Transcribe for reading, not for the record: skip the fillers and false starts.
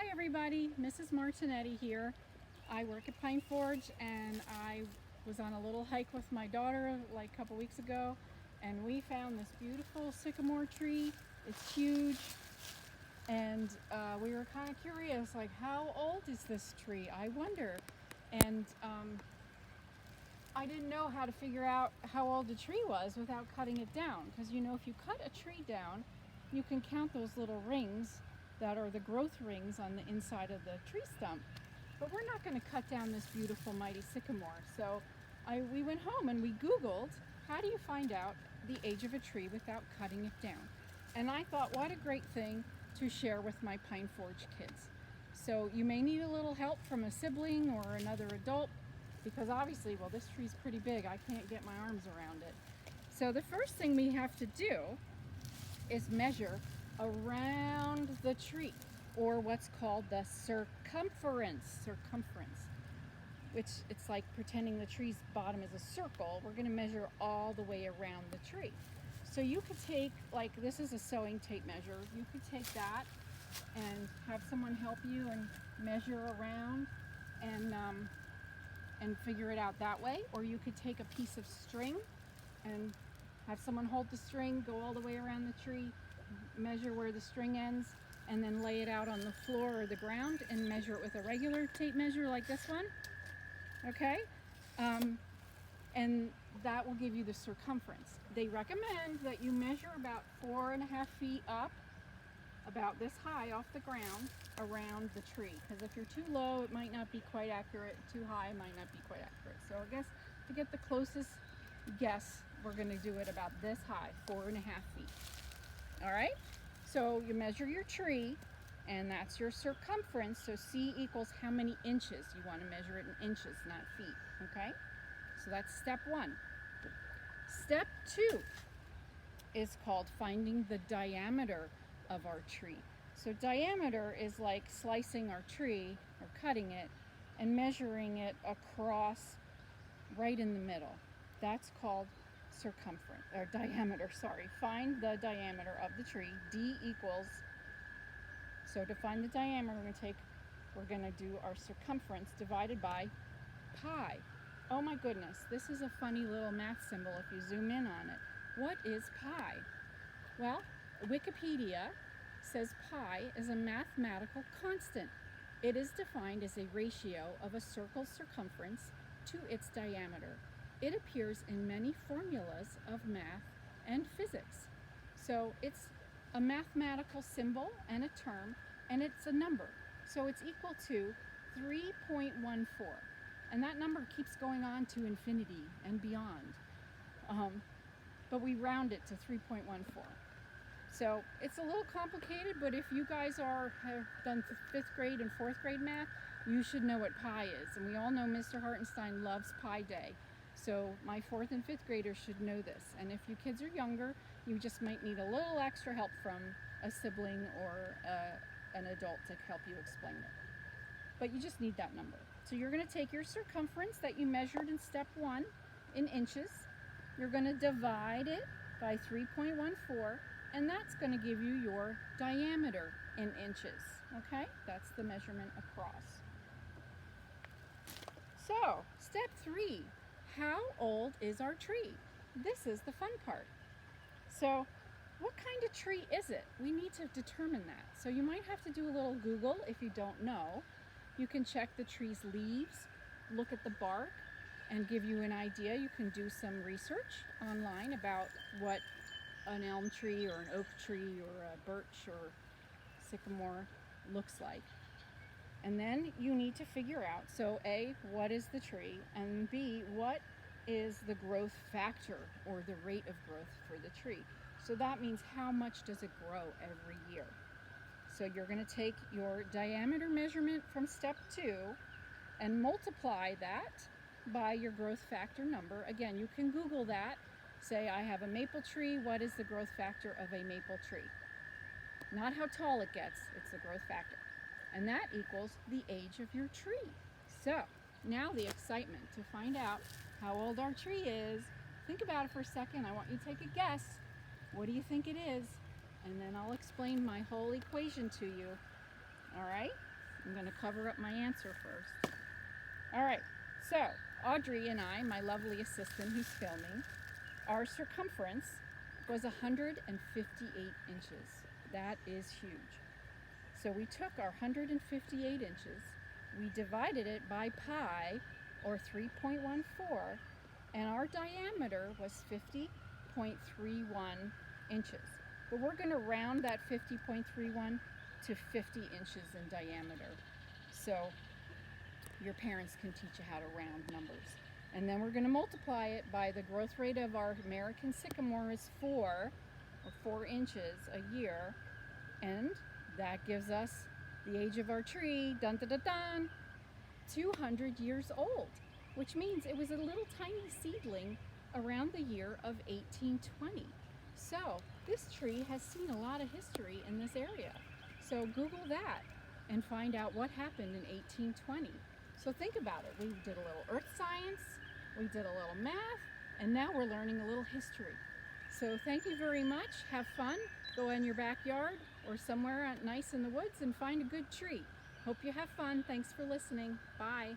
Hi everybody, Mrs. Martignetti here. I work at Pine Forge and I was on a little hike with my daughter like a couple weeks ago and we found this beautiful sycamore tree. It's huge and we were kind of curious, like, how old is this tree? I wonder. And I didn't know how to figure out how old the tree was without cutting it down, because you know, if you cut a tree down, you can count those little rings that are the growth rings on the inside of the tree stump. But we're not going to cut down this beautiful mighty sycamore. So we went home and we Googled, how do you find out the age of a tree without cutting it down? And I thought, what a great thing to share with my Pine Forge kids. So you may need a little help from a sibling or another adult, because obviously, well, this tree's pretty big. I can't get my arms around it. So the first thing we have to do is measure around the tree, or what's called the circumference, which it's like pretending the tree's bottom is a circle. We're going to measure all the way around the tree. So you could take, like, this is a sewing tape measure. You could take that and have someone help you and measure around and figure it out that way. Or you could take a piece of string and have someone hold the string, go all the way around the tree, measure where the string ends, and then lay it out on the floor or the ground and measure it with a regular tape measure like this one. Okay? And that will give you the circumference. They recommend that you measure about 4.5 feet up, about this high off the ground, around the tree. Because if you're too low, it might not be quite accurate. Too high, it might not be quite accurate. So I guess to get the closest guess, we're going to do it about this high, 4.5 feet. All right? So you measure your tree, and that's your circumference. So C equals how many inches. You want to measure it in inches, not feet. Okay? So that's step one. Step two is called finding the diameter of our tree. So diameter is like slicing our tree or cutting it and measuring it across right in the middle. That's called circumference, or diameter, sorry. Find the diameter of the tree. D equals, so to find the diameter, we're gonna do our circumference divided by pi. Oh my goodness, this is a funny little math symbol if you zoom in on it. What is pi? Well, Wikipedia says pi is a mathematical constant. It is defined as a ratio of a circle's circumference to its diameter. It appears in many formulas of math and physics. So it's a mathematical symbol and a term, and it's a number. So it's equal to 3.14. And that number keeps going on to infinity and beyond. But we round it to 3.14. So it's a little complicated, but if you guys have done 5th grade and 4th grade math, you should know what pi is. And we all know Mr. Hartenstein loves Pi Day. So my 4th and 5th graders should know this. And if you kids are younger, you just might need a little extra help from a sibling or an adult to help you explain it. But you just need that number. So you're going to take your circumference that you measured in step 1 in inches. You're going to divide it by 3.14, and that's going to give you your diameter in inches. Okay? That's the measurement across. So, step 3. How old is our tree? This is the fun part. So, what kind of tree is it? We need to determine that. So you might have to do a little Google if you don't know. You can check the tree's leaves, look at the bark, and give you an idea. You can do some research online about what an elm tree or an oak tree or a birch or sycamore looks like. And then you need to figure out, so A, what is the tree? And B, what is the growth factor or the rate of growth for the tree? So that means how much does it grow every year? So you're going to take your diameter measurement from step 2 and multiply that by your growth factor number. Again, you can Google that. Say, I have a maple tree. What is the growth factor of a maple tree? Not how tall it gets, it's the growth factor. And that equals the age of your tree. So now the excitement to find out how old our tree is. Think about it for a second. I want you to take a guess. What do you think it is? And then I'll explain my whole equation to you. All right? I'm going to cover up my answer first. All right, so Audrey and I, my lovely assistant who's filming, our circumference was 158 inches. That is huge. So we took our 158 inches, we divided it by pi, or 3.14, and our diameter was 50.31 inches. But we're going to round that 50.31 to 50 inches in diameter. So your parents can teach you how to round numbers. And then we're going to multiply it by the growth rate of our American sycamore is 4 inches a year. And that gives us the age of our tree, dun dun dun dun, 200 years old, which means it was a little tiny seedling around the year of 1820. So this tree has seen a lot of history in this area. So Google that and find out what happened in 1820. So think about it. We did a little earth science, we did a little math, and now we're learning a little history. So thank you very much. Have fun. Go in your backyard or somewhere nice in the woods and find a good tree. Hope you have fun. Thanks for listening. Bye.